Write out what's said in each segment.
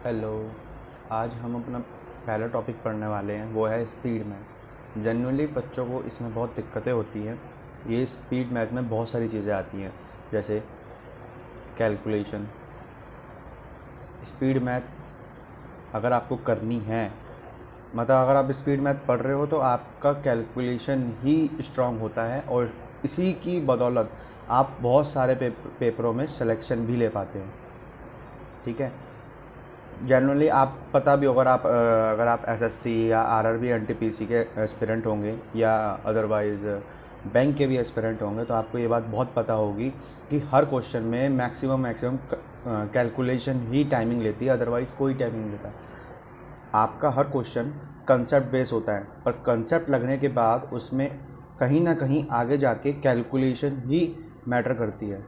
Hello. आज हम अपना पहला टॉपिक पढ़ने वाले हैं, वो है स्पीड मैथ। जनरली बच्चों को इसमें बहुत दिक्कतें होती हैं। ये स्पीड मैथ में बहुत सारी चीज़ें आती हैं, जैसे कैलकुलेशन। स्पीड मैथ अगर आपको करनी है, मतलब अगर आप स्पीड मैथ पढ़ रहे हो तो आपका कैलकुलेशन ही स्ट्रांग होता है, और इसी की बदौलत आप बहुत सारे पेपरों में सिलेक्शन भी ले पाते हैं। ठीक है। जनरली आप पता भी होगा, अगर आप एसएससी या आरआरबी एनटीपीसी के एस्पिरेंट होंगे या अदरवाइज़ बैंक के भी एस्पिरेंट होंगे, तो आपको ये बात बहुत पता होगी कि हर क्वेश्चन में मैक्सिमम कैलकुलेशन ही टाइमिंग लेती है, अदरवाइज़ कोई टाइमिंग नहीं लेता। आपका हर क्वेश्चन कंसेप्ट बेस होता है, पर कंसेप्ट लगने के बाद उसमें कहीं ना कहीं आगे जाके कैलकुलेशन ही मैटर करती है।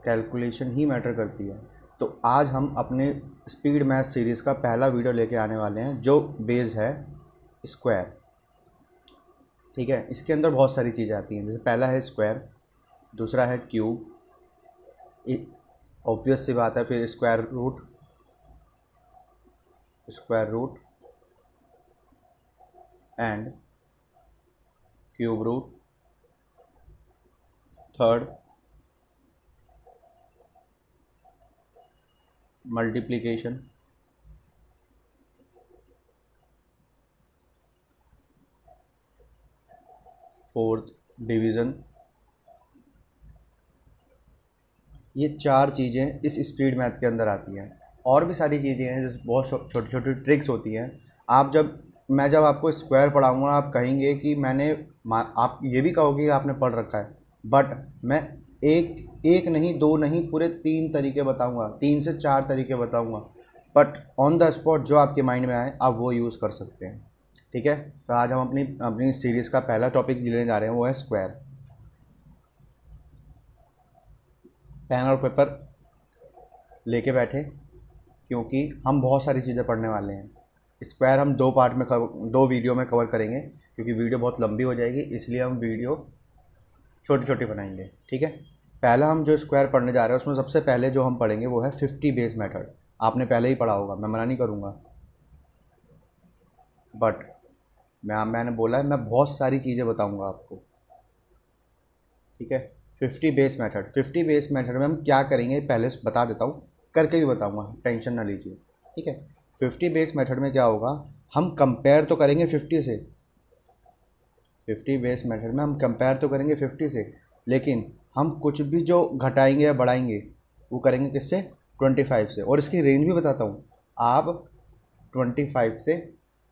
कैलकुलेशन ही मैटर करती है। तो आज हम अपने स्पीड मैथ सीरीज़ का पहला वीडियो लेके आने वाले हैं, जो बेस्ड है स्क्वायर। ठीक है। इसके अंदर बहुत सारी चीज़ें आती हैं, जैसे पहला है स्क्वायर, दूसरा है क्यूब, ऑब्वियस सी बात है, फिर square root and cube root, third multiplication, fourth division. ये चार चीज़ें इस स्पीड मैथ के अंदर आती हैं। और भी सारी चीज़ें हैं, जैसे बहुत छोटी छोटी ट्रिक्स होती हैं। मैं जब आपको स्क्वायर पढ़ाऊँगा, आप कहेंगे कि आप ये भी कहोगे कि आपने पढ़ रखा है, बट मैं एक एक नहीं, दो नहीं, पूरे 3 तरीके बताऊँगा, 3 से 4 तरीके बताऊँगा, बट ऑन द स्पॉट जो आपके माइंड में आए आप वो यूज़ कर सकते हैं। ठीक है। तो आज हम अपनी अपनी सीरीज़ का पहला टॉपिक लेने जा रहे हैं, वो है स्क्वायर। पेन और पेपर लेके बैठे, क्योंकि हम बहुत सारी चीज़ें पढ़ने वाले हैं। स्क्वायर हम दो वीडियो में कवर करेंगे, क्योंकि वीडियो बहुत लंबी हो जाएगी, इसलिए हम वीडियो छोटी छोटी बनाएंगे। ठीक है। पहला हम जो स्क्वायर पढ़ने जा रहे हैं, उसमें सबसे पहले जो हम पढ़ेंगे वो है 50 बेस मेथड। आपने पहले ही पढ़ा होगा, मैं मना नहीं करूँगा, बट मैंने बोला है मैं बहुत सारी चीज़ें बताऊँगा आपको। ठीक है। 50 बेस मेथड में हम क्या करेंगे पहले बता देता हूँ, करके भी बताऊँगा, टेंशन ना लीजिए। ठीक है। 50 बेस मेथड में क्या होगा, हम कंपेयर तो करेंगे 50 से। 50 बेस मेथड में हम कंपेयर तो करेंगे 50 से, लेकिन हम कुछ भी जो घटाएंगे या बढ़ाएंगे वो करेंगे किससे, 25 से। और इसकी रेंज भी बताता हूँ, आप 25 से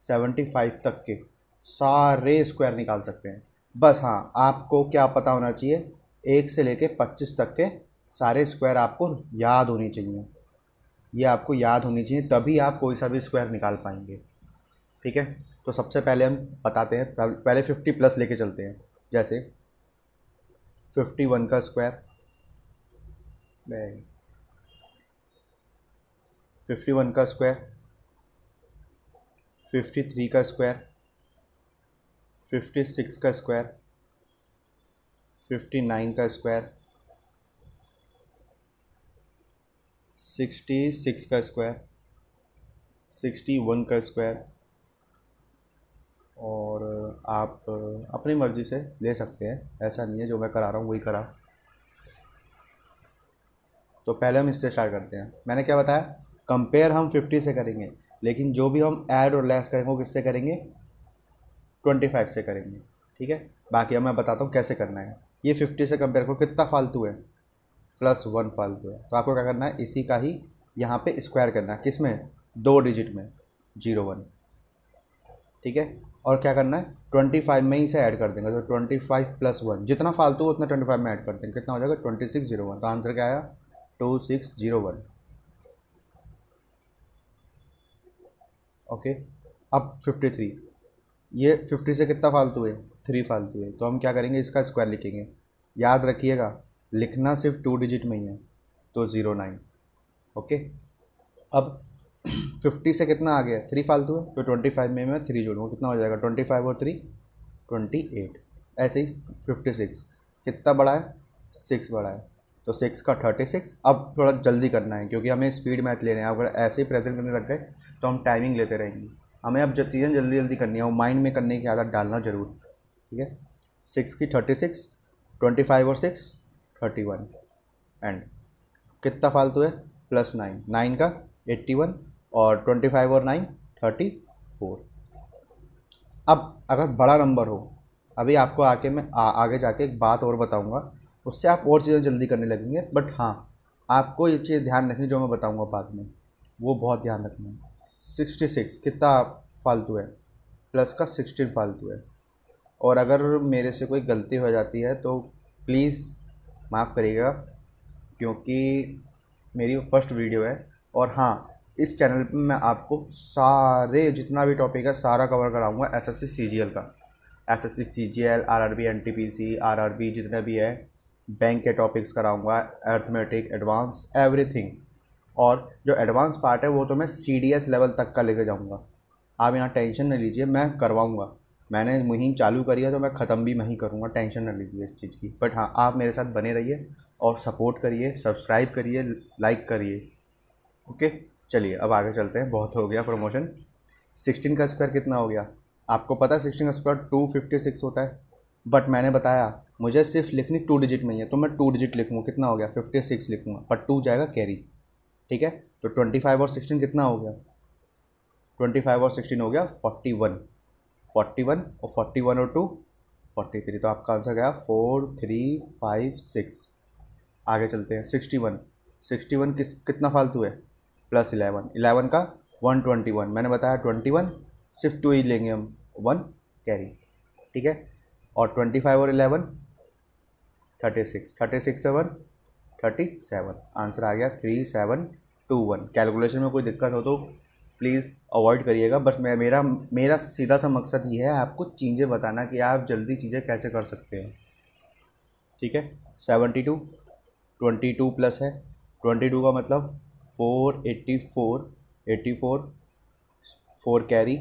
75 तक के सारे स्क्वायर निकाल सकते हैं। बस हाँ, आपको क्या पता होना चाहिए, 1 से लेके 25 तक के सारे स्क्वायर आपको याद होनी चाहिए। ये आपको याद होनी चाहिए, तभी आप कोई सा भी स्क्वायर निकाल पाएंगे। ठीक है। तो सबसे पहले हम बताते हैं, पहले 50 प्लस लेके चलते हैं। जैसे 51 का स्क्वायर, 51 का स्क्वायर, 53 का स्क्वायर, 56 का स्क्वायर, 59 का स्क्वायर, 66 का स्क्वायर, 61 का स्क्वायर। और आप अपनी मर्ज़ी से ले सकते हैं, ऐसा नहीं है जो मैं करा रहा हूँ वही करा। तो पहले हम इससे स्टार्ट करते हैं। मैंने क्या बताया, कंपेयर हम 50 से करेंगे, लेकिन जो भी हम ऐड और लेस करेंगे वो किससे करेंगे, 25 से करेंगे। ठीक है। बाकी अब मैं बताता हूँ कैसे करना है। ये 50 से कंपेयर करो, कितना फालतू है, +1 फालतू है, तो आपको क्या करना है, इसी का ही यहाँ पे स्क्वायर करना है। किस में, 2 डिजिट में, 01। ठीक है। और क्या करना है, 25 में ही से ऐड कर देंगे, तो 25 + 1, जितना फालतू उतना 25 में ऐड कर देंगे, कितना हो जाएगा, 2601। तो आंसर क्या आया, 2601। ओके। अब 53, ये 50 से कितना फालतू है, 3 फालतू है, तो हम क्या करेंगे, इसका स्क्वायर लिखेंगे। याद रखिएगा, लिखना सिर्फ 2 डिजिट में ही है, तो 09। ओके। अब 50 से कितना आ गया, 3 फालतू है, तो 25 में मैं 3 जोड़ूँगा, कितना हो जाएगा, 25 और 3 28। ऐसे ही 56 कितना बड़ा है, 6 बड़ा है, तो 6 का 36। अब थोड़ा जल्दी करना है क्योंकि हमें स्पीड मैथ लेने हैं। अगर ऐसे ही प्रेजेंट करने लग गए तो हम टाइमिंग लेते रहेंगे। हमें अब चीज़ें जल्दी जल्दी करनी है और माइंड में करने की आदत डालना जरूर। ठीक है, 6 की 36, 25 और 6 31 एंड कितना फालतू है +9, 9 का 81 और 25 और 9 34। अब अगर बड़ा नंबर हो, अभी आपको आके मैं आगे जाके एक बात और बताऊंगा, उससे आप और चीज़ें जल्दी करने लगेंगे। बट हाँ, आपको ये चीज़ ध्यान रखनी जो मैं बताऊंगा बाद में, वो बहुत ध्यान रखना है। 66 कितना फालतू है, प्लस का 16 फालतू है। और अगर मेरे से कोई गलती हो जाती है तो प्लीज़ माफ़ करिएगा, क्योंकि मेरी फर्स्ट वीडियो है। और हाँ, इस चैनल पे मैं आपको सारे जितना भी टॉपिक है सारा कवर कराऊंगा एसएससी सीजीएल का, SSC CGL, RRB, NTPC, RRB जितने भी है, बैंक के टॉपिक्स कराऊंगा, अर्थमेटिक, एडवांस, एवरीथिंग। और जो एडवांस पार्ट है वो तो मैं सीडीएस लेवल तक का लेके जाऊंगा। आप यहाँ टेंशन न लीजिए, मैं करवाऊंगा। मैंने मुहिम चालू करी है तो मैं ख़त्म भी वहीं करूँगा, टेंशन न लीजिए इस चीज़ की। बट हाँ, आप मेरे साथ बने रहिए और सपोर्ट करिए, सब्सक्राइब करिए, लाइक करिए। ओके, चलिए अब आगे चलते हैं, बहुत हो गया प्रमोशन। 16 का स्क्वायर कितना हो गया? आपको पता है 16 का स्क्वायर 256 होता है। बट मैंने बताया मुझे सिर्फ लिखनी 2 डिजिट में ही है, तो मैं 2 डिजिट लिखूँगा, कितना हो गया 56 लिखूँगा, पर 2 जाएगा कैरी। ठीक है, तो 25 और 16 कितना हो गया? 25 और 16 हो गया 41, 41 और 41 और 2 43। तो आपका आंसर गया 4356। आगे चलते हैं। 61, 61 कितना फालतू है? +11, 11 का 121। मैंने बताया 21 सिर्फ 2 ही लेंगे हम, 1 कैरी। ठीक है, और 25 और 11 36, 36 से 1 37। आंसर आ गया 3721। कैलकुलेशन में कोई दिक्कत हो तो प्लीज़ अवॉइड करिएगा। बट मेरा सीधा सा मकसद ये है आपको चीज़ें बताना कि आप जल्दी चीज़ें कैसे कर सकते हैं। ठीक है, 72, 22 प्लस है, 22 का मतलब 484, 84 4 कैरी।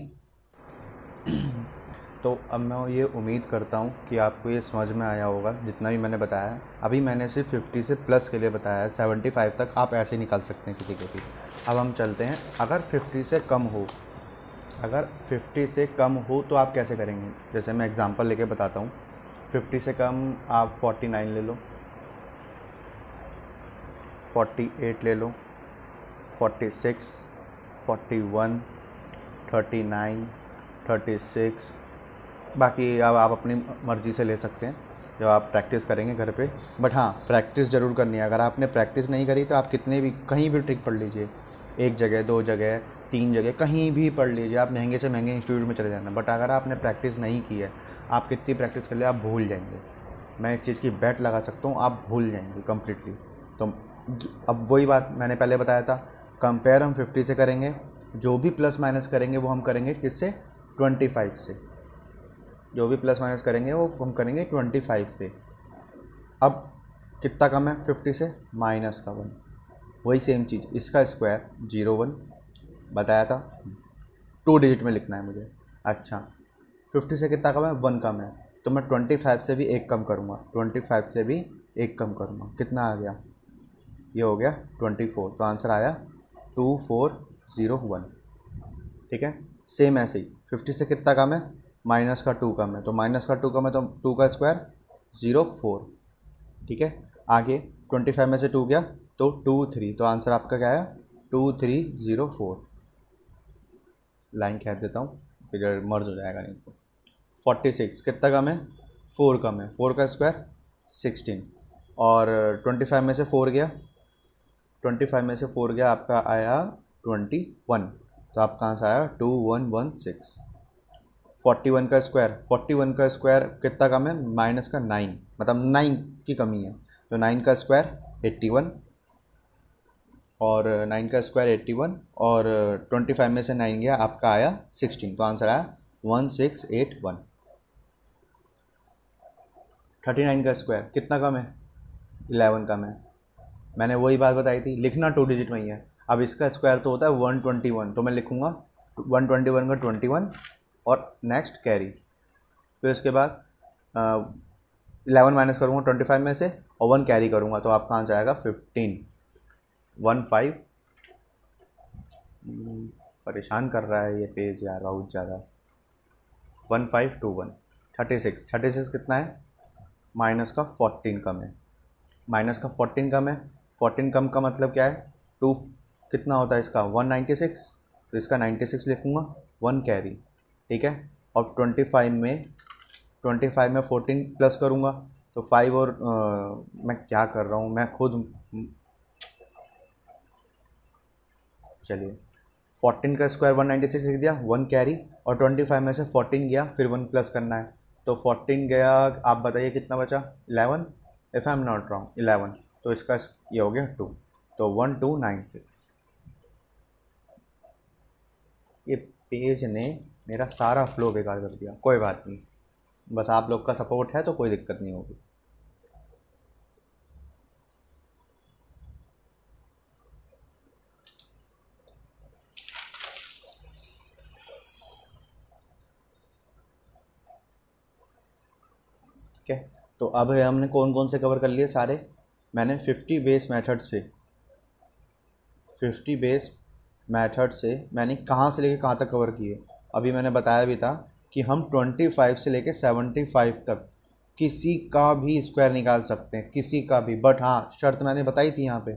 तो अब मैं ये उम्मीद करता हूँ कि आपको ये समझ में आया होगा जितना भी मैंने बताया है। अभी मैंने सिर्फ 50 से प्लस के लिए बताया है, 75 तक आप ऐसे निकाल सकते हैं किसी को भी। अब हम चलते हैं, अगर 50 से कम हो, अगर 50 से कम हो तो आप कैसे करेंगे? जैसे मैं एग्जांपल लेके बताता हूँ। 50 से कम आप 49 ले लो, 48 ले लो, 46, 41, 39, 36। बाकी अब आप अपनी मर्ज़ी से ले सकते हैं जब आप प्रैक्टिस करेंगे घर पे। बट हाँ, प्रैक्टिस ज़रूर करनी है। अगर आपने प्रैक्टिस नहीं करी तो आप कितने भी कहीं भी ट्रिक पढ़ लीजिए, 1 जगह 2 जगह 3 जगह कहीं भी पढ़ लीजिए, आप महंगे से महंगे इंस्टीट्यूट में चले जाना। बट अगर आपने प्रैक्टिस नहीं की है, आप कितनी प्रैक्टिस कर ले आप भूल जाएंगे। मैं इस चीज़ की बेट लगा सकता हूँ, आप भूल जाएंगे कम्प्लीटली। तो अब वही बात मैंने पहले बताया था, कंपेयर हम 50 से करेंगे, जो भी प्लस माइनस करेंगे वो हम करेंगे किससे? 25 से। जो भी प्लस माइनस करेंगे वो हम करेंगे 25 से। अब कितना कम है 50 से? माइनस का 1। वही सेम चीज़, इसका स्क्वायर 01 बताया था, 2 डिजिट में लिखना है मुझे। अच्छा, 50 से कितना कम है? 1 कम है, तो मैं 25 से भी 1 कम करूँगा, 25 से भी 1 कम करूँगा। कितना आ गया? ये हो गया 24। तो आंसर आया 2401। ठीक है, सेम ऐसे ही 50 से कितना कम है? माइनस का 2 कम है, तो माइनस का 2 कम है तो 2 का स्क्वायर 04। ठीक है, आगे 25 में से 2 गया तो 23, तो आंसर आपका क्या आया? 2304। लाइन खींच देता हूँ फिर मर्ज हो जाएगा नहीं तो। 46 कितना कम है? 4 कम है, 4 का स्क्वायर 16। और 25 में से 4 गया, 25 में से 4 गया, आपका आया 21, तो आपका आंसर आया 2116। 41 का स्क्वायर, 41 का स्क्वायर कितना कम है? माइनस का 9, मतलब 9 की कमी है, तो 9 का स्क्वायर 81, और 9 का स्क्वायर 81, और 25 में से 9 गया, आपका आया 16, तो आंसर आया 1681। 39 का स्क्वायर कितना कम है? 11 कम है। मैंने वही बात बताई थी, लिखना 2 डिजिट में ही है। अब इसका स्क्वायर तो होता है 121, तो मैं लिखूँगा 121 का 21 और नेक्स्ट कैरी। फिर उसके बाद 11 माइनस करूँगा 25 में से, और 1 कैरी करूँगा तो आपका आंसर आएगा 15। 15 परेशान कर रहा है ये पेज यार बहुत ज़्यादा। 1521 36। 36 कितना है? माइनस का 14 कम है। माइनस का 14 कम है। 14 कम का मतलब क्या है? 2 कितना होता है इसका? 196। तो इसका 96 लिखूँगा, 1 कैरी, ठीक है। और 25 में 14 प्लस करूँगा तो 5 और मैं क्या कर रहा हूँ मैं खुद, चलिए 14 का स्क्वायर 196 लिख दिया, 1 कैरी, और 25 में से 14 गया, फिर 1 प्लस करना है तो 14 गया, आप बताइए कितना बचा? 11, if I am not wrong 11। तो इसका ये हो गया 2, तो 1296। ये पेज ने मेरा सारा फ्लो बेकार कर दिया। कोई बात नहीं, बस आप लोग का सपोर्ट है तो कोई दिक्कत नहीं होगी। ठीक है, तो अब हमने कौन कौन से कवर कर लिए सारे? मैंने 50 बेस मेथड से मैंने कहाँ से लेके कहाँ तक कवर किए? अभी मैंने बताया भी था कि हम 25 से लेके 75 तक किसी का भी स्क्वायर निकाल सकते हैं, किसी का भी। बट हाँ, शर्त मैंने बताई थी यहाँ पे।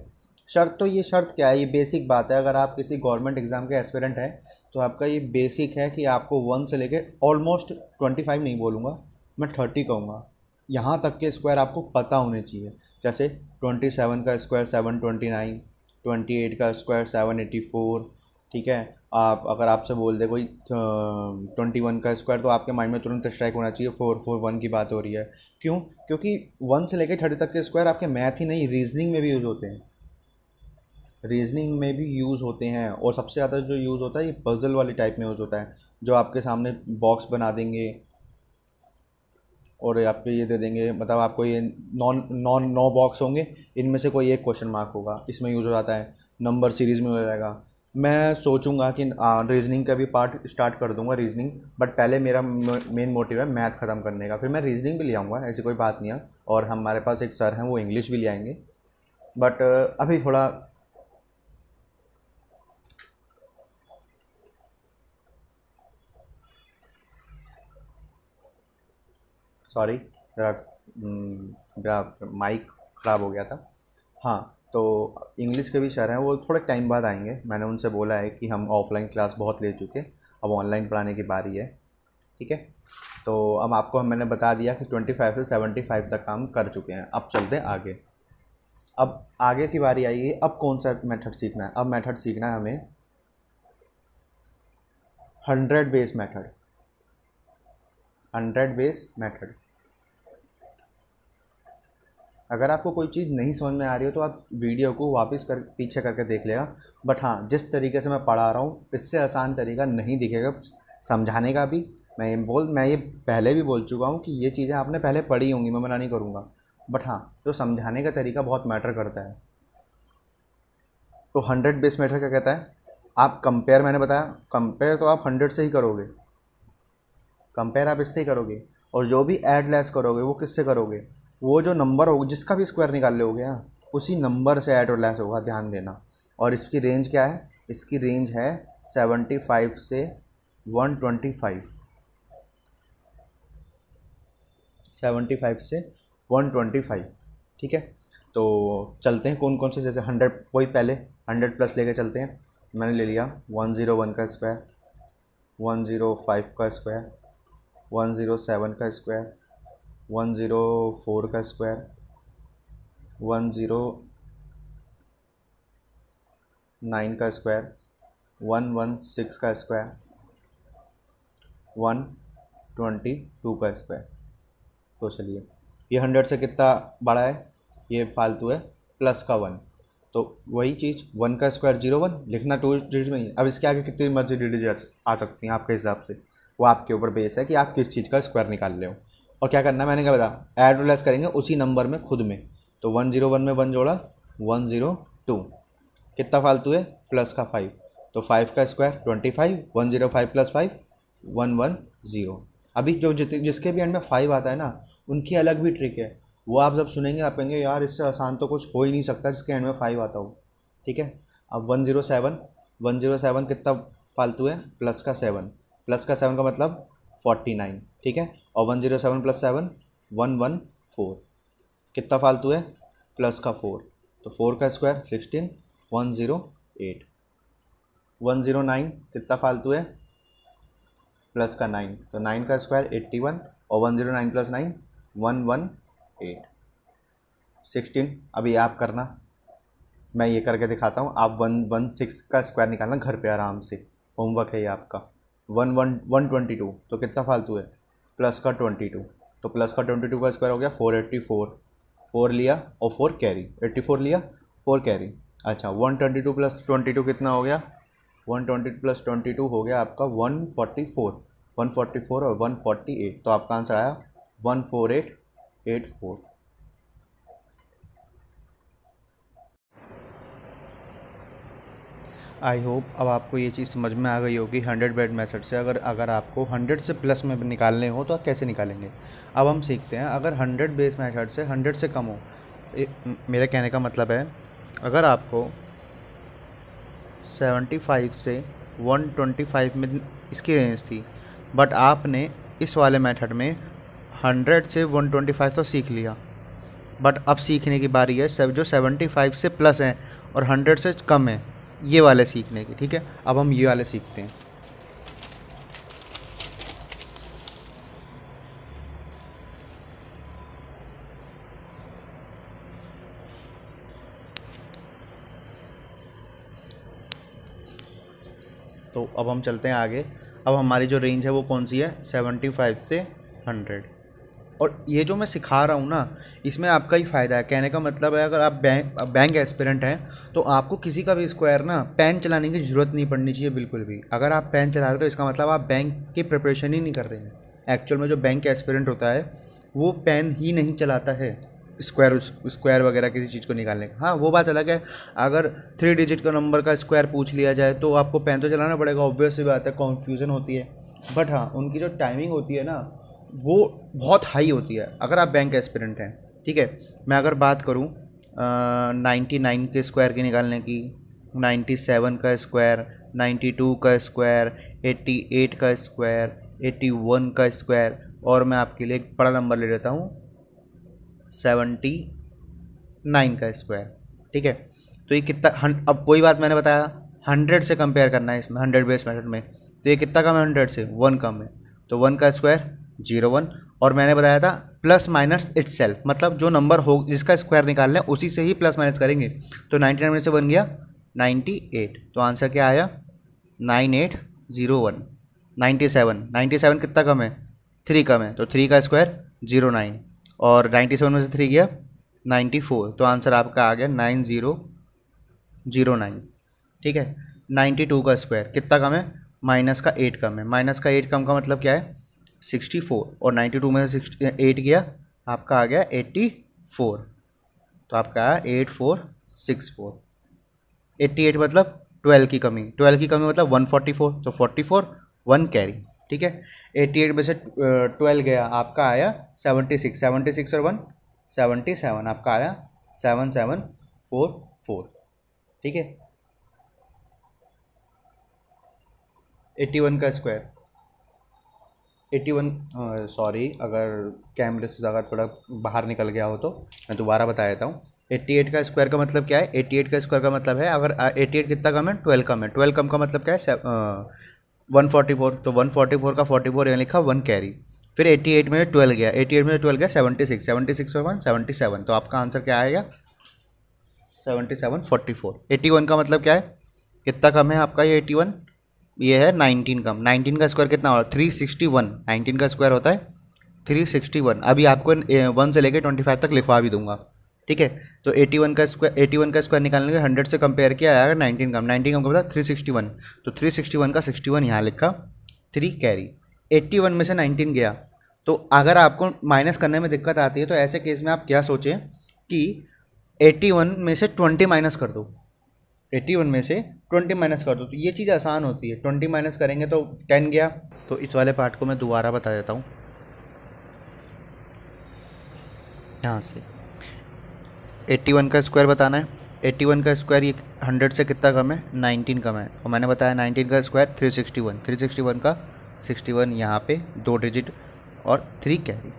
शर्त तो ये शर्त क्या है? ये बेसिक बात है। अगर आप किसी गवर्नमेंट एग्ज़ाम के एस्पिरेंट हैं तो आपका ये बेसिक है कि आपको 1 से लेके ऑलमोस्ट 25 नहीं बोलूँगा, मैं 30 कहूँगा, यहाँ तक के स्क्वायर आपको पता होने चाहिए। जैसे 27 का स्क्वायर 729, 28 का स्क्वायर 784, ठीक है। आप अगर आपसे बोल दे कोई 21 का स्क्वायर तो आपके माइंड में तुरंत स्ट्राइक होना चाहिए 441 की बात हो रही है। क्यों? क्योंकि 1 से लेकर 30 तक के स्क्वायर आपके मैथ ही नहीं, रीजनिंग में भी यूज़ होते हैं। रीजनिंग में भी यूज़ होते हैं, और सबसे ज़्यादा जो यूज़ होता है ये पजल वाली टाइप में यूज़ होता है, जो आपके सामने बॉक्स बना देंगे और आपको ये दे देंगे, मतलब आपको ये नौ बॉक्स होंगे, इनमें से कोई एक क्वेश्चन मार्क होगा, इसमें यूज़ हो जाता है। नंबर सीरीज़ में हो जाएगा। मैं सोचूंगा कि रीजनिंग का भी पार्ट स्टार्ट कर दूंगा, रीजनिंग, बट पहले मेरा मेन मोटिव है मैथ ख़त्म करने का। फिर मैं रीजनिंग भी ले आऊँगा, ऐसी कोई बात नहीं है। और हमारे पास एक सर हैं वो इंग्लिश भी ले आएंगे, बट अभी थोड़ा सॉरी, मेरा माइक ख़राब हो गया था। हाँ, तो इंग्लिश के भी सर हैं, वो थोड़े टाइम बाद आएंगे। मैंने उनसे बोला है कि हम ऑफलाइन क्लास बहुत ले चुके, अब ऑनलाइन पढ़ाने की बारी है, ठीक है। तो अब आपको मैंने बता दिया कि 25 से 75 तक काम कर चुके हैं। अब चलते हैं आगे। अब आगे की बारी आई है, अब कौन सा मेथड सीखना है? अब मेथड सीखना है हमें 100 बेस मेथड। 100 base method. अगर आपको कोई चीज़ नहीं समझ में आ रही हो तो आप वीडियो को वापस कर पीछे करके देख लेगा। बट हाँ, जिस तरीके से मैं पढ़ा रहा हूँ इससे आसान तरीका नहीं दिखेगा समझाने का भी। मैं ये पहले भी बोल चुका हूँ कि ये चीज़ें आपने पहले पढ़ी होंगी, मैं मना नहीं करूँगा, बट हाँ, जो समझाने का तरीका बहुत मैटर करता है। तो 100 बेस मेथड क्या कहता है? आप कंपेयर, मैंने बताया कंपेयर तो आप 100 से ही करोगे, कंपेयर आप इससे ही करोगे। और जो भी ऐड लेस करोगे वो किससे करोगे? वो जो नंबर होगा जिसका भी स्क्वायर निकाल लोगे हाँ, उसी नंबर से ऐड और लेस होगा, ध्यान देना। और इसकी रेंज क्या है? इसकी रेंज है 75 से 125। 75 से 125, ठीक है। तो चलते हैं कौन कौन से, जैसे 100, वही पहले 100 प्लस लेके चलते हैं। मैंने ले लिया 101 का स्क्वायर, 105 का स्क्वायर, 107 का स्क्वायर, 104 का स्क्वायर, 109 का स्क्वायर, 116 का स्क्वायर, 122 का स्क्वायर। तो चलिए, ये 100 से कितना बड़ा है? ये फालतू है, प्लस का 1। तो वही चीज़ 1 का स्क्वायर 01 लिखना 2 डिजिट में ही। अब इसके आगे कितनी मर्जी डिजिट आ सकती हैं आपके हिसाब से, वो आपके ऊपर बेस है कि आप किस चीज़ का स्क्वायर निकाल रहे हो। और क्या करना है मैंने क्या बताया? ऐड और लेस करेंगे उसी नंबर में खुद में। तो 101 में 1 जोड़ा 102, कितना फालतू है? प्लस का 5। तो 5 का स्क्वायर 25, 105 प्लस 5 110। अभी जो जिसके भी एंड में 5 आता है ना, उनकी अलग भी ट्रिक है। वो आप जब सुनेंगे आप कहेंगे यार इससे आसान तो कुछ हो ही नहीं सकता जिसके एंड में 5 आता हो। ठीक है, अब 107 कितना फालतू है, प्लस का 7, प्लस का 7 का मतलब 49। ठीक है, और 107 प्लस 7 114, कितना फालतू है, प्लस का 4, तो 4 का स्क्वायर 16, 108। 109 कितना फालतू है, प्लस का 9, तो 9 का स्क्वायर 81, और 109 प्लस 9 118। 16 अभी आप करना, मैं ये करके दिखाता हूँ, आप 116 का स्क्वायर निकालना घर पे आराम से, होमवर्क है ये आपका। 122 तो कितना फालतू है, प्लस का 22, तो प्लस का 22 का स्क्वायर हो गया 484, 4 लिया और 4 कैरी, 84 लिया 4 कैरी। अच्छा 122 प्लस 22 कितना हो गया, 122 प्लस 22 हो गया आपका 144, 144 और 148, तो आपका आंसर आया 14884। आई होप अब आपको ये चीज़ समझ में आ गई होगी 100 बेड मेथड से। अगर आपको 100 से प्लस में निकालने हो तो आप कैसे निकालेंगे। अब हम सीखते हैं, अगर 100 बेस मेथड से 100 से कम हो, मेरे कहने का मतलब है अगर आपको 75 से 125 में इसकी रेंज थी, बट आपने इस वाले मेथड में 100 से 125 तो सीख लिया, बट अब सीखने की बारी है सब जो 75 से प्लस हैं और 100 से कम है ये वाले सीखने की। ठीक है, अब हम ये वाले सीखते हैं। तो अब हम चलते हैं आगे। अब हमारी जो रेंज है वो कौन सी है, 75 से 100। और ये जो मैं सिखा रहा हूँ ना, इसमें आपका ही फ़ायदा है। कहने का मतलब है अगर आप बैंक एस्पिरेंट हैं तो आपको किसी का भी स्क्वायर ना पेन चलाने की ज़रूरत नहीं पड़नी चाहिए बिल्कुल भी। अगर आप पेन चला रहे हो तो इसका मतलब आप बैंक की प्रिपरेशन ही नहीं कर रहे हैं। एक्चुअल में जो बैंक एस्पिरेंट होता है वो पेन ही नहीं चलाता है स्क्वायर वगैरह किसी चीज़ को निकालने का। हाँ वो बात अलग है, अगर 3 डिजिट का नंबर का स्क्वायर पूछ लिया जाए तो आपको पेन तो चलाना पड़ेगा, ऑब्वियस सी बात है, कन्फ्यूज़न होती है। बट हाँ उनकी जो टाइमिंग होती है ना वो बहुत हाई होती है अगर आप बैंक एस्पिरेंट हैं। ठीक है, मैं अगर बात करूं 99 के स्क्वायर की निकालने की, 97 का स्क्वायर, 92 का स्क्वायर, 88 का स्क्वायर, 81 का स्क्वायर, और मैं आपके लिए एक बड़ा नंबर ले लेता हूं 79 का स्क्वायर। ठीक है, तो ये कितना अब वही बात मैंने बताया 100 से कंपेयर करना है इसमें, 100 बेस मेथड में। तो ये कितना कम है 100 से, 1 कम है, तो 1 का स्क्वायर 01। और मैंने बताया था प्लस माइनस इटसेल्फ, मतलब जो नंबर हो जिसका स्क्वायर निकालना है उसी से ही प्लस माइनस करेंगे। तो 99 में से बन गया 98, तो आंसर क्या आया 9801। 97 कितना कम है, 3 कम है, तो 3 का स्क्वायर 09, और 97 में से 3 गया 94, तो आंसर आपका आ गया 9009। ठीक है, 92 का स्क्वायर कितना कम है, माइनस का 8 कम है, माइनस का 8 कम का मतलब क्या है 64, और 92 में से 8 गया आपका आ गया 84, तो आपका आया 8464। 88 मतलब 12 की कमी, 12 की कमी मतलब 144, तो 44 1 कैरी। ठीक है, 88 में से 12 गया आपका आया 76, 76 और 1 77, आपका आया 7744। ठीक है, 81 का स्क्वायर 81, सॉरी अगर कैमरे से ज़्यादा थोड़ा बाहर निकल गया हो तो मैं दोबारा बता देता हूँ। 88 का स्क्वायर का मतलब क्या है, 88 का स्क्वायर का मतलब है अगर 88 कितना कम है 12 कम है, 12 कम का मतलब क्या है 144, तो 144 का 44 यहाँ लिखा 1 कैरी। फिर 88 में 12 गया, 88 में 12 गया 76, 76 और 1 77, तो आपका आंसर क्या आएगा 7744। 81 का मतलब क्या है, कितना कम है आपका ये 81, ये है 19 कम। 19 का स्क्वायर कितना होता है 361, 19 का स्क्वायर होता है 361। अभी आपको 1 से लेकर 25 तक लिखवा भी दूंगा। ठीक है, तो 81 का स्क्वायर निकालने के 100 से कंपेयर किया आएगा 19 कम, 19 कम का मतलब 361, तो 361 का 61 यहाँ लिखा 3 कैरी। 81 में से 19 गया, तो अगर आपको माइनस करने में दिक्कत आती है तो ऐसे केस में आप क्या सोचें कि 81 में से 20 माइनस कर दो, 81 में से 20 माइनस कर दो, तो ये चीज़ आसान होती है। 20 माइनस करेंगे तो 10 गया। तो इस वाले पार्ट को मैं दोबारा बता देता हूँ। यहाँ से 81 का स्क्वायर बताना है। 81 का स्क्वायर ये 100 से कितना कम है, 19 कम है, और मैंने बताया 19 का स्क्वायर 361, 361 का 61 यहाँ पे 2 डिजिट और 3 कैरी।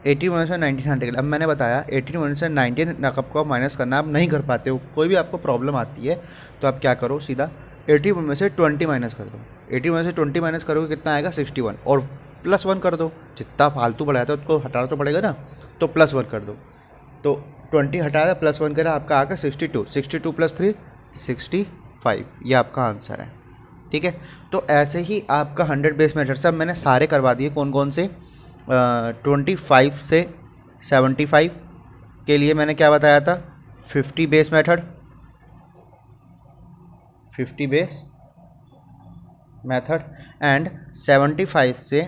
81 से 19 हंड्रेड। अब मैंने बताया 81 से 19 रकम को माइनस करना आप नहीं कर पाते हो, कोई भी आपको प्रॉब्लम आती है तो आप क्या करो, सीधा 81 में से 20 माइनस कर दो। 81 में से 20 माइनस करोगे कितना आएगा, 61, और +1 कर दो। जितना फालतू बढ़ाया था उसको हटाना तो पड़ेगा ना, तो +1 कर दो। तो 20 हटाया, +1 करा, आपका आएगा 62, 62 + 3 65, ये आपका आंसर है। ठीक है, तो ऐसे ही आपका 100 बेस मेथड सब मैंने सारे करवा दिए। कौन कौन से, 25 से 75 के लिए मैंने क्या बताया था, 50 base method, 50 base method, and 75 से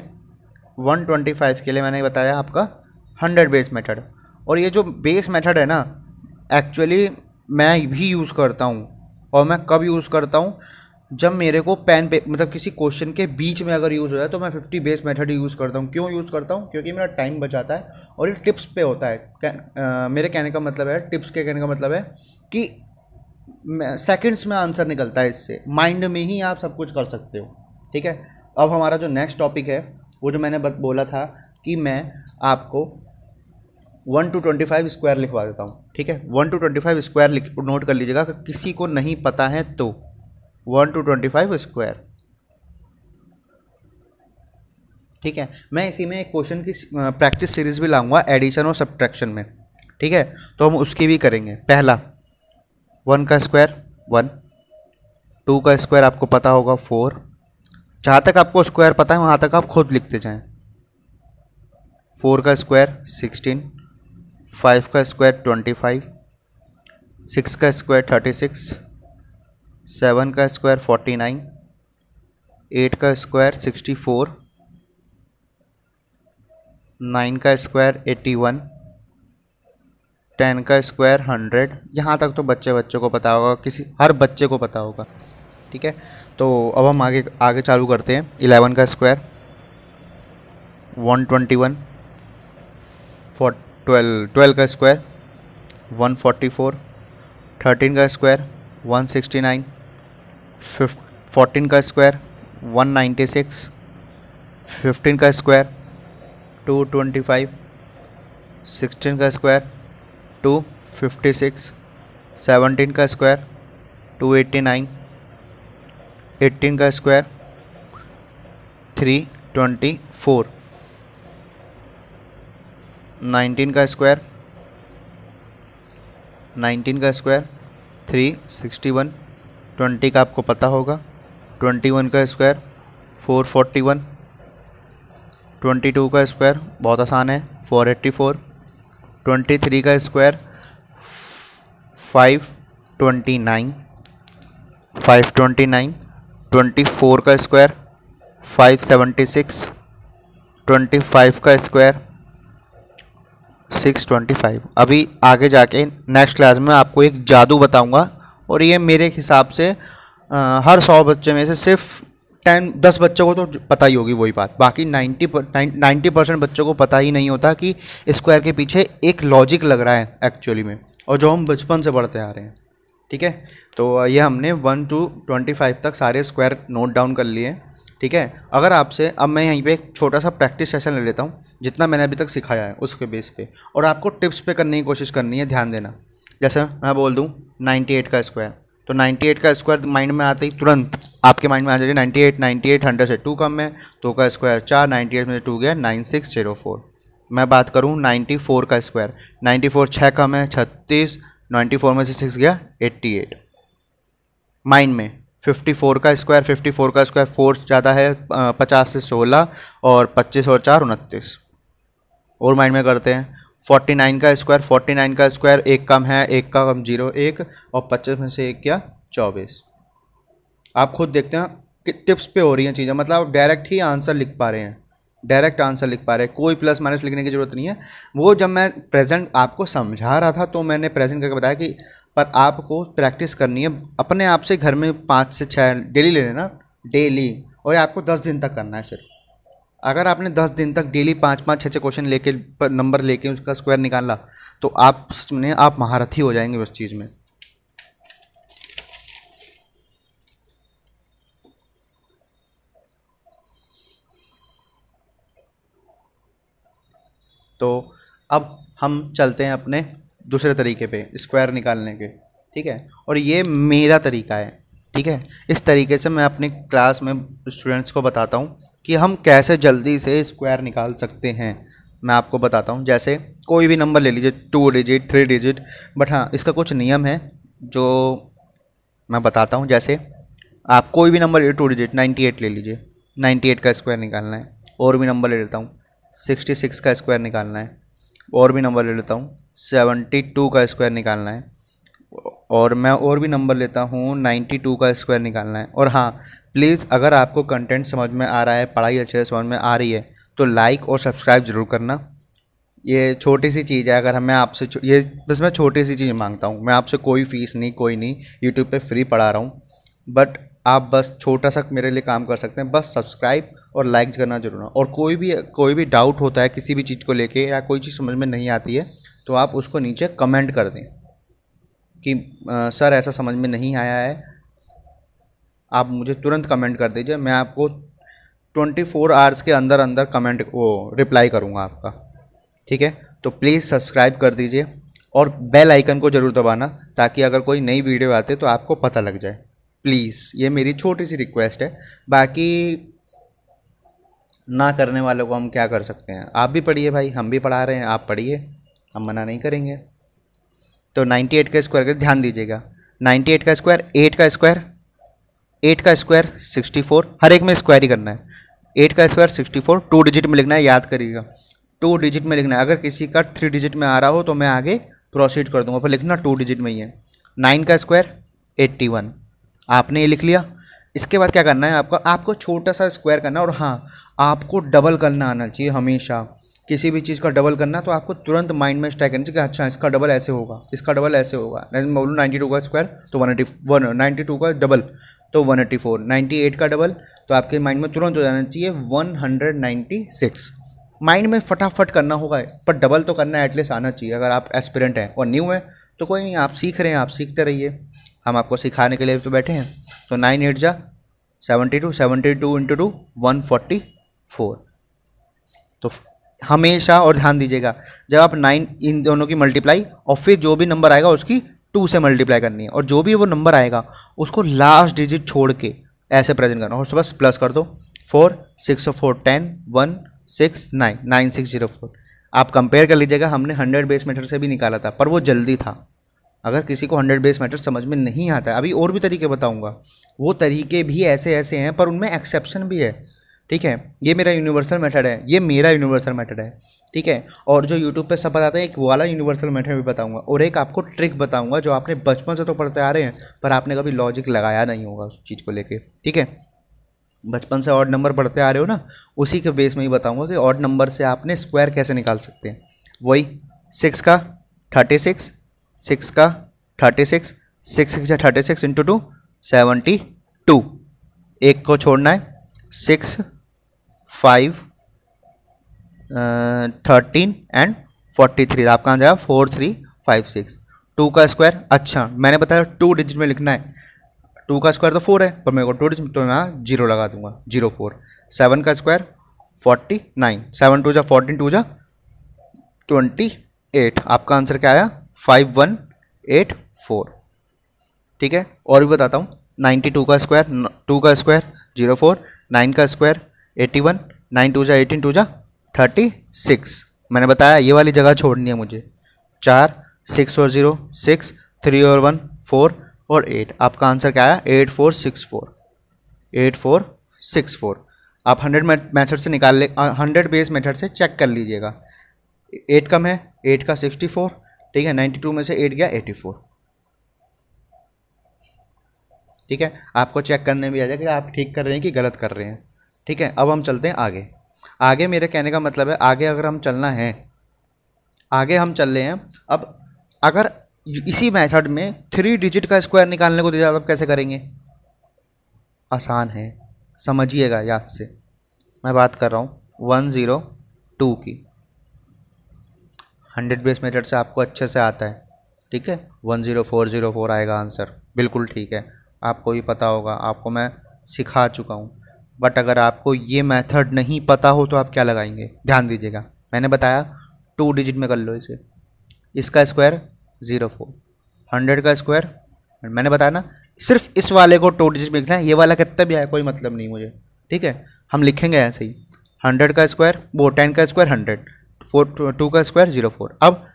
125 के लिए मैंने बताया आपका 100 बेस मेथड। और ये जो बेस मेथड है ना, एक्चुअली मैं भी यूज़ करता हूँ, और मैं कब यूज़ करता हूँ, जब मेरे को पेन पे मतलब किसी क्वेश्चन के बीच में अगर यूज़ हो जाए तो मैं 50 बेस मेथड यूज़ करता हूँ। क्यों यूज़ करता हूँ, क्योंकि मेरा टाइम बचाता है और ये टिप्स पे होता है। मेरे कहने का मतलब है, टिप्स के कहने का मतलब है कि सेकंड्स में आंसर निकलता है, इससे माइंड में ही आप सब कुछ कर सकते हो। ठीक है, अब हमारा जो नेक्स्ट टॉपिक है, वो जो मैंने बोला था कि मैं आपको 1 to 25 स्क्वायर लिखवा देता हूँ। ठीक है, 1 to 25 स्क्वायर नोट कर लीजिएगा, अगर किसी को नहीं पता है तो 1 to 25 स्क्वायर। ठीक है, मैं इसी में एक क्वेश्चन की प्रैक्टिस सीरीज भी लाऊंगा एडिशन और सब्ट्रैक्शन में। ठीक है, तो हम उसकी भी करेंगे। पहला 1 का स्क्वायर 1, 2 का स्क्वायर आपको पता होगा 4, जहाँ तक आपको स्क्वायर पता है वहाँ तक आप खुद लिखते जाएं। 4 का स्क्वायर 16, 5 का स्क्वायर 25, 6 का स्क्वायर 36, 7 का स्क्वायर 49, 8 का स्क्वायर 64, 9 का स्क्वायर 81, 10 का स्क्वायर 100। यहाँ तक तो बच्चे को पता होगा, हर बच्चे को पता होगा। ठीक है, तो अब हम आगे चालू करते हैं। 11 का स्क्वायर 121, 12 का स्क्वायर 144, 13 का स्क्वायर 169, 14 का स्क्वायर 196, 15 का स्क्वायर 225, 16 का स्क्वायर 256, 17 का स्क्वायर 289, 18 का स्क्वायर 324, 19 का स्क्वायर 361, 20 का आपको पता होगा, 21 का स्क्वायर 441, 22 का स्क्वायर बहुत आसान है 484, 23 का स्क्वायर 529, 24 का स्क्वायर 576, 25 का स्क्वायर 625। अभी आगे जाके नेक्स्ट क्लास में आपको एक जादू बताऊंगा, और ये मेरे हिसाब से हर 100 बच्चे में से सिर्फ 10 बच्चों को तो पता ही होगी वही बात, बाकी 90% बच्चों को पता ही नहीं होता कि स्क्वायर के पीछे एक लॉजिक लग रहा है एक्चुअली में, और जो हम बचपन से पढ़ते आ रहे हैं। ठीक है, तो ये हमने 1 to 25 तक सारे स्क्वायर नोट डाउन कर लिए। ठीक है, अगर आपसे अब मैं यहीं पे एक छोटा सा प्रैक्टिस सेशन ले लेता हूँ, जितना मैंने अभी तक सिखाया है उसके बेस पे, और आपको टिप्स पे करने की कोशिश करनी है, ध्यान देना। जैसे मैं बोल दूँ 98 का स्क्वायर, तो 98 का स्क्वायर माइंड में आते ही तुरंत आपके माइंड में आ जाएगी 98 100 से 2 कम है, 2 का स्क्वायर 4, 98 में से 2 गया 9604। मैं बात करूँ 94 का स्क्वायर, 94 6 कम है 36, 94 में से 6 गया 88। माइंड में 54 का स्क्वायर 4 ज़्यादा है 50 से 16, और 25 और 4 29। और माइंड में करते हैं 49 का स्क्वायर 1 कम है, 1 का कम 0 1, और 25 में से 1 क्या 24। आप खुद देखते हैं कि टिप्स पे हो रही हैं चीज़ें, मतलब आप डायरेक्ट ही आंसर लिख पा रहे हैं, कोई प्लस माइनस लिखने की ज़रूरत नहीं है। वो जब मैं प्रेजेंट आपको समझा रहा था तो मैंने प्रेजेंट करके बताया कि पर आपको प्रैक्टिस करनी है अपने आप से, घर में 5 से 6 डेली ले लेना, डेली, और आपको 10 दिन तक करना है सिर्फ। अगर आपने 10 दिन तक डेली 5-5 6-6 क्वेश्चन लेके नंबर लेके उसका स्क्वायर निकाला तो आप महारथी हो जाएंगे उस चीज़ में। तो अब हम चलते हैं अपने दूसरे तरीके पे स्क्वायर निकालने के, ठीक है। और ये मेरा तरीका है, ठीक है। इस तरीके से मैं अपने क्लास में स्टूडेंट्स को बताता हूँ कि हम कैसे जल्दी से स्क्वायर निकाल सकते हैं। मैं आपको बताता हूँ, जैसे कोई भी नंबर ले लीजिए, 2 डिजिट 3 डिजिट, बट हाँ इसका कुछ नियम है जो मैं बताता हूँ। जैसे आप कोई भी नंबर 2 डिजिट 98 ले लीजिए, 98 का स्क्वायर निकालना है। और भी नंबर ले लेता हूँ, 66 का स्क्वायर निकालना है। और भी नंबर ले लेता हूँ, 72 का स्क्वायर निकालना है। और मैं और भी नंबर लेता हूँ, 92 का स्क्वायर निकालना है। और हाँ प्लीज़, अगर आपको कंटेंट समझ में आ रहा है, पढ़ाई अच्छे से समझ में आ रही है, तो लाइक और सब्सक्राइब ज़रूर करना। ये छोटी सी चीज़ है। अगर मैं आपसे ये बस मैं छोटी सी चीज़ मांगता हूँ, मैं आपसे कोई फ़ीस नहीं, कोई नहीं, यूट्यूब पे फ्री पढ़ा रहा हूँ। बट आप बस छोटा सा मेरे लिए काम कर सकते हैं, बस सब्सक्राइब और लाइक करना जरूर है। और कोई भी डाउट होता है किसी भी चीज़ को लेके, या कोई चीज़ समझ में नहीं आती है, तो आप उसको नीचे कमेंट कर दें कि सर ऐसा समझ में नहीं आया है। आप मुझे तुरंत कमेंट कर दीजिए, मैं आपको 24 आवर्स के अंदर अंदर कमेंट रिप्लाई करूँगा आपका, ठीक है। तो प्लीज़ सब्सक्राइब कर दीजिए और बेल आइकन को ज़रूर दबाना, ताकि अगर कोई नई वीडियो आते तो आपको पता लग जाए। प्लीज़, ये मेरी छोटी सी रिक्वेस्ट है। बाकी ना करने वालों को हम क्या कर सकते हैं। आप भी पढ़िए भाई, हम भी पढ़ा रहे हैं, आप पढ़िए, हम मना नहीं करेंगे। तो 98 का स्क्वायर का ध्यान दीजिएगा, 98 का स्क्वायर, 8 का स्क्वायर, 8 का स्क्वायर 64, हर एक में स्क्वायर ही करना है। 8 का स्क्वायर 64, 2 डिजिट में लिखना है, याद करिएगा 2 डिजिट में लिखना है। अगर किसी का 3 डिजिट में आ रहा हो तो मैं आगे प्रोसीड कर दूंगा, पर लिखना 2 डिजिट में ही है। 9 का स्क्वायर 81, आपने ये लिख लिया। इसके बाद क्या करना है, आपको छोटा सा स्क्वायर करना है। और हाँ, आपको डबल करना आना चाहिए हमेशा। किसी भी चीज़ का डबल करना तो आपको तुरंत माइंड में स्ट्राइक करना चाहिए कि अच्छा इसका डबल ऐसे होगा, इसका डबल ऐसे होगा। मैं बोलूँ 92 का स्क्वायर तो 181, 92 का डबल तो 184, 98 का डबल तो आपके माइंड में तुरंत हो जाना चाहिए 196। माइंड में फटाफट करना होगा, पर डबल तो करना एटलीस्ट आना चाहिए। अगर आप एस्पिरेंट हैं और न्यू हैं तो कोई नहीं, आप सीख रहे हैं, आप सीखते रहिए, हम आपको सिखाने के लिए तो बैठे हैं। तो 9 8 जा 72, 72 इंटू 2 144। तो हमेशा, और ध्यान दीजिएगा, जब आप 9 इन दोनों की मल्टीप्लाई और फिर जो भी नंबर आएगा उसकी 2 से मल्टीप्लाई करनी है, और जो भी वो नंबर आएगा उसको लास्ट डिजिट छोड़ के ऐसे प्रेजेंट करना, और उसके बस प्लस कर दो। 4 6 4 10 1 6 9 9604। आप कंपेयर कर लीजिएगा, हमने 100 बेस मेथड से भी निकाला था, पर वो जल्दी था। अगर किसी को 100 बेस मेथड समझ में नहीं आता है, अभी और भी तरीके बताऊंगा, वो तरीके भी ऐसे ऐसे हैं, पर उनमें एक्सेप्शन भी है, ठीक है। ये मेरा यूनिवर्सल मेथड है, ये मेरा यूनिवर्सल मेथड है, ठीक है। और जो यूट्यूब पे सब बताते हैं, एक वाला यूनिवर्सल मेथड भी बताऊंगा, और एक आपको ट्रिक बताऊंगा जो आपने बचपन से तो पढ़ते आ रहे हैं, पर आपने कभी लॉजिक लगाया नहीं होगा उस चीज़ को लेके, ठीक है। बचपन से ऑड नंबर पढ़ते आ रहे हो ना, उसी के बेस में ही बताऊंगा कि ऑड नंबर से आपने स्क्वायर कैसे निकाल सकते हैं। वही 6 का 36, 6 का 36, 6 6 36 इंटू 2 72, एक को छोड़ना है, 6 5 13 एंड 43, आपका आंसर 4356। 2 का स्क्वायर, अच्छा मैंने बताया 2 डिजिट में लिखना है, 2 का स्क्वायर तो 4 है, पर मेरे को 2 डिजिट, तो मैं यहाँ 0 लगा दूंगा, 04। 7 का स्क्वायर 49, 7 2 जा 14, 2 जा 28, आपका आंसर क्या आया 5184, ठीक है। और भी बताता हूँ, 92 का स्क्वायर, 2 का स्क्वायर 04, 9 का स्क्वायर 81, 9 2 जा 18, 2 जा 36। मैंने बताया ये वाली जगह छोड़नी है मुझे, 4 6 और 0 6, 3 और 1 4 और 8, आपका आंसर क्या आया 8464, 8464। आप 100 मेथड से निकाल ले, 100 बेस मेथड से चेक कर लीजिएगा। 8 कम है, 8 का 64, ठीक है। 92 में से 8 गया 84, ठीक है। आपको चेक करने भी आ जाएगा कि आप ठीक कर रहे हैं कि गलत कर रहे हैं, ठीक है। अब हम चलते हैं आगे। आगे मेरे कहने का मतलब है, आगे अगर हम चलना है, आगे हम चल रहे हैं। अब अगर इसी मेथड में 3 डिजिट का स्क्वायर निकालने को दिया, तब कैसे करेंगे? आसान है, समझिएगा याद से, मैं बात कर रहा हूँ 102 की। 100 बेस मेथड से आपको अच्छे से आता है, ठीक है। 10404 आएगा आंसर, बिल्कुल ठीक है, आपको भी पता होगा, आपको मैं सिखा चुका हूँ। बट अगर आपको ये मेथड नहीं पता हो तो आप क्या लगाएंगे, ध्यान दीजिएगा। मैंने बताया 2 डिजिट में कर लो इसे, इसका स्क्वायर 04, 100 का स्क्वायर, मैंने बताया ना सिर्फ इस वाले को 2 डिजिट में लिखना है, ये वाला कितना भी आया कोई मतलब नहीं मुझे, ठीक है। हम लिखेंगे ऐसे ही, 100 का स्क्वायर, वो 10 का स्क्वायर 100, 2 का स्क्वायर 04। अब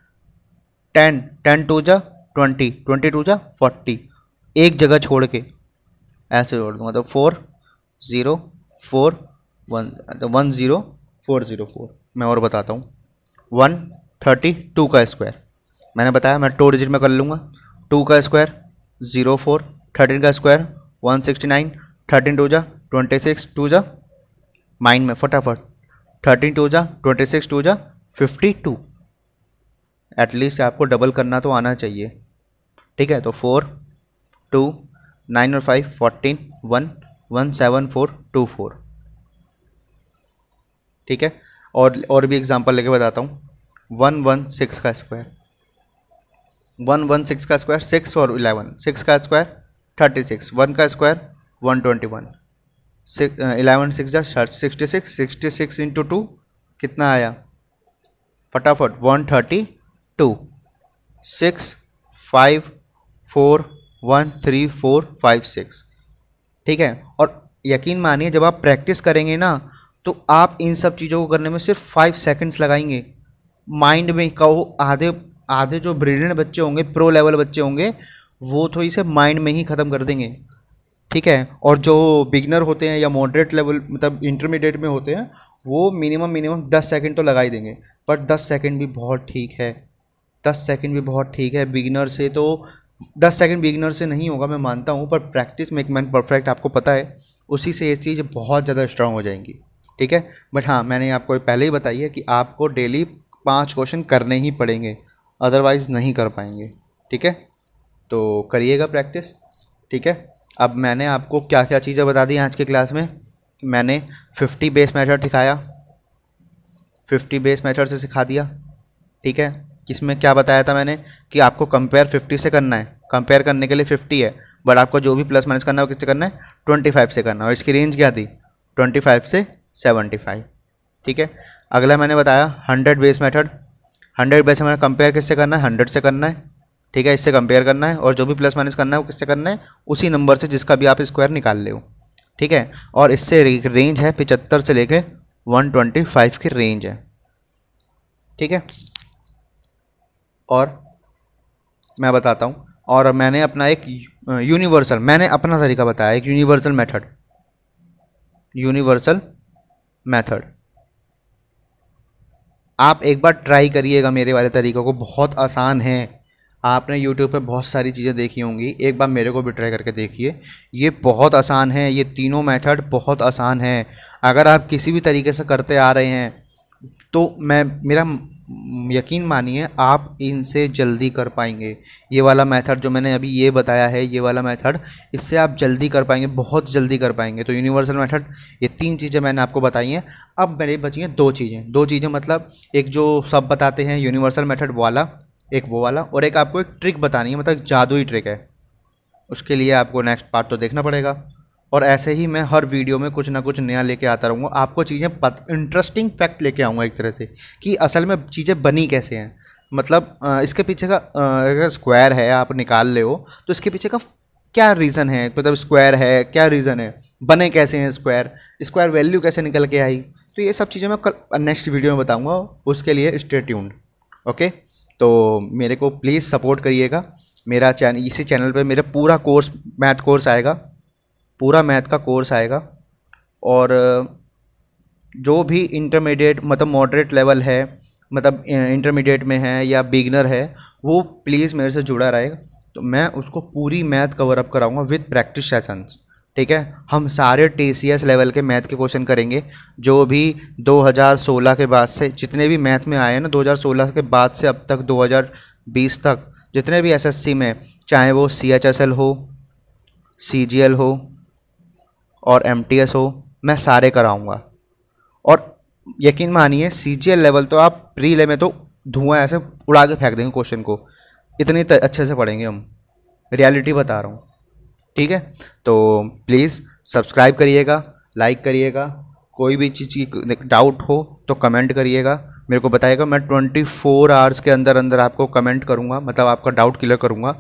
10 2 जा 20, 20 2 जा 40, एक जगह छोड़ के ऐसे जोड़ दूँगा तो 4 0 4 1, तो 10404। मैं और बताता हूँ, 132 का स्क्वायर, मैंने बताया मैं 2 डिजिट में कर लूँगा, 2 का स्क्वायर 04, 13 का स्क्वायर 169, 13 2 जा 26, 2 जा माइंड में फटाफट, 13 2 जा 26, 2 जा 52। एटलीस्ट आपको डबल करना तो आना चाहिए, ठीक है। तो 4 2 9 और 5 14 1 17424, ठीक है। और भी एग्जांपल लेके बताता हूँ, 116 का स्क्वायर, 116 का स्क्वायर 6 और 11, 6 का स्क्वायर 36, 1 का स्क्वायर 121, 11 6 जा 66, 66 इंटू 2 कितना आया फटाफट 132, 6 5 4 1 3 4 5 6, ठीक है। और यकीन मानिए जब आप प्रैक्टिस करेंगे ना तो आप इन सब चीज़ों को करने में सिर्फ 5 सेकंड्स लगाएंगे। माइंड में कहो, आधे जो ब्रिलियंट बच्चे होंगे, प्रो लेवल बच्चे होंगे, वो तो इसे माइंड में ही ख़त्म कर देंगे, ठीक है। और जो बिगनर होते हैं या मॉडरेट लेवल मतलब इंटरमीडिएट में होते हैं, वो मिनिमम 10 सेकंड तो लगा ही देंगे। पर 10 सेकंड भी बहुत ठीक है, 10 सेकंड भी बहुत ठीक है। बिगिनर से तो 10 सेकंड बिगिनर से नहीं होगा मैं मानता हूँ, पर प्रैक्टिस मेक मैन परफेक्ट, आपको पता है, उसी से ये चीज़ बहुत ज़्यादा स्ट्रांग हो जाएंगी, ठीक है। बट हाँ, मैंने आपको पहले ही बताई है कि आपको डेली 5 क्वेश्चन करने ही पड़ेंगे, अदरवाइज़ नहीं कर पाएंगे, ठीक है। तो करिएगा प्रैक्टिस, ठीक है। अब मैंने आपको क्या क्या चीज़ें बता दी आज की क्लास में। मैंने 50 बेस मेथड सिखाया, 50 बेस मेथड से सिखा दिया, ठीक है। किसमें क्या बताया था मैंने कि आपको कंपेयर 50 से करना है, कंपेयर करने के लिए 50 है, बट आपको जो भी प्लस माइनस करना है वो किससे करना है, 25 से करना है। और इसकी रेंज क्या थी, 25 से 75, ठीक है। अगला मैंने बताया 100 बेस मेथड, 100 बेस में कंपेयर किससे करना है, 100 से करना है, ठीक है, इससे कंपेयर करना है। और जो भी प्लस माइनस करना है वो किससे करना है, उसी नंबर से जिसका भी आप स्क्वायर निकाल ले हो, ठीक है। और इससे रेंज है 75 से लेके 125 की रेंज है, ठीक है। और मैं बताता हूँ, और मैंने अपना एक यूनिवर्सल, मैंने अपना तरीका बताया, एक यूनिवर्सल मेथड आप एक बार ट्राई करिएगा मेरे वाले तरीक़ों को, बहुत आसान है। आपने YouTube पे बहुत सारी चीज़ें देखी होंगी, एक बार मेरे को भी ट्राई करके देखिए, ये बहुत आसान है, ये तीनों मेथड बहुत आसान है। अगर आप किसी भी तरीके से करते आ रहे हैं तो मेरा यकीन मानिए आप इनसे जल्दी कर पाएंगे। ये वाला मेथड जो मैंने अभी ये बताया है, ये वाला मेथड, इससे आप जल्दी कर पाएंगे, बहुत जल्दी कर पाएंगे। तो यूनिवर्सल मेथड, ये 3 चीज़ें मैंने आपको बताई हैं। अब मेरे बची हैं 2 चीज़ें, मतलब एक जो सब बताते हैं यूनिवर्सल मेथड वाला, एक वो वाला, और एक आपको एक ट्रिक बतानी है, मतलब जादुई ट्रिक है। उसके लिए आपको नेक्स्ट पार्ट तो देखना पड़ेगा। और ऐसे ही मैं हर वीडियो में कुछ ना कुछ नया लेके आता रहूँगा, आपको चीज़ें इंटरेस्टिंग फैक्ट लेके आऊँगा एक तरह से, कि असल में चीज़ें बनी कैसे हैं। मतलब इसके पीछे का अगर स्क्वायर है आप निकाल ले हो तो इसके पीछे का क्या रीज़न है, मतलब स्क्वायर है क्या रीज़न है, बने कैसे हैं स्क्वायर वैल्यू कैसे निकल के आई। तो ये सब चीज़ें मैं कल नेक्स्ट वीडियो में बताऊँगा, उसके लिए स्टे ट्यून्ड, ओके। तो मेरे को प्लीज़ सपोर्ट करिएगा। मेरा चैनल, इसी चैनल पे मेरा पूरा कोर्स, मैथ कोर्स आएगा, पूरा मैथ का कोर्स आएगा। और जो भी इंटरमीडिएट मतलब मॉडरेट लेवल है, मतलब इंटरमीडिएट में है या बिगनर है, वो प्लीज़ मेरे से जुड़ा रहेगा। तो मैं उसको पूरी मैथ कवर अप कराऊंगा विद प्रैक्टिस सेशंस, ठीक है। हम सारे TCS लेवल के मैथ के क्वेश्चन करेंगे, जो भी 2016 के बाद से जितने भी मैथ में आए हैं ना, 2016 के बाद से अब तक 2020 तक जितने भी SSC में, चाहे वो CHSL हो, CGL हो और MTS हो, मैं सारे कराऊंगा। और यकीन मानिए CGL लेवल तो आप प्रीले में तो धुआं ऐसे उड़ा के फेंक देंगे क्वेश्चन को, इतने अच्छे से पढ़ेंगे हम, रियलिटी बता रहा हूँ। ठीक है, तो प्लीज़ सब्सक्राइब करिएगा, लाइक करिएगा, कोई भी चीज़ की डाउट हो तो कमेंट करिएगा, मेरे को बताइएगा। मैं 24 आवर्स के अंदर अंदर आपको कमेंट करूँगा, मतलब आपका डाउट क्लियर करूँगा।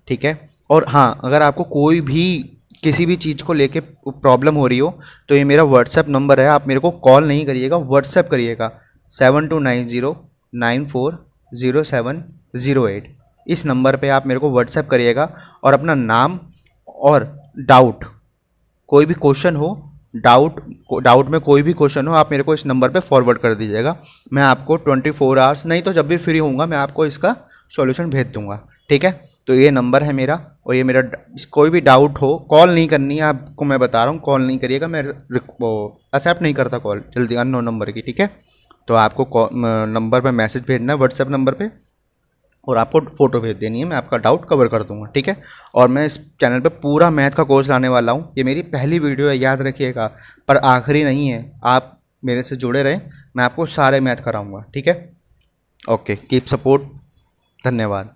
ठीक है, और हाँ, अगर आपको कोई भी किसी भी चीज़ को लेके प्रॉब्लम हो रही हो तो ये मेरा व्हाट्सएप नंबर है, आप मेरे को कॉल नहीं करिएगा, व्हाट्सएप करिएगा 7290940708। इस नंबर पे आप मेरे को व्हाट्सएप करिएगा और अपना नाम और डाउट, कोई भी क्वेश्चन हो, डाउट में कोई भी क्वेश्चन हो, आप मेरे को इस नंबर पे फॉरवर्ड कर दीजिएगा। मैं आपको 24 आवर्स नहीं तो जब भी फ्री होऊंगा मैं आपको इसका सॉल्यूशन भेज दूंगा। ठीक है, तो ये नंबर है मेरा, और ये मेरा कोई भी डाउट हो, कॉल नहीं करनी है आपको, मैं बता रहा हूँ, कॉल नहीं करिएगा, मैं एक्सेप्ट नहीं करता कॉल जल्दी अननोन नंबर की। ठीक है, तो आपको नंबर पे मैसेज भेजना है, व्हाट्सएप नंबर पे, और आपको फ़ोटो भेज देनी है, मैं आपका डाउट कवर कर दूंगा। ठीक है, और मैं इस चैनल पे पूरा मैथ का कोर्स लाने वाला हूँ, ये मेरी पहली वीडियो है, याद रखिएगा, पर आखिरी नहीं है। आप मेरे से जुड़े रहें, मैं आपको सारे मैथ कराऊंगा। ठीक है, ओके, कीप सपोर्ट, धन्यवाद।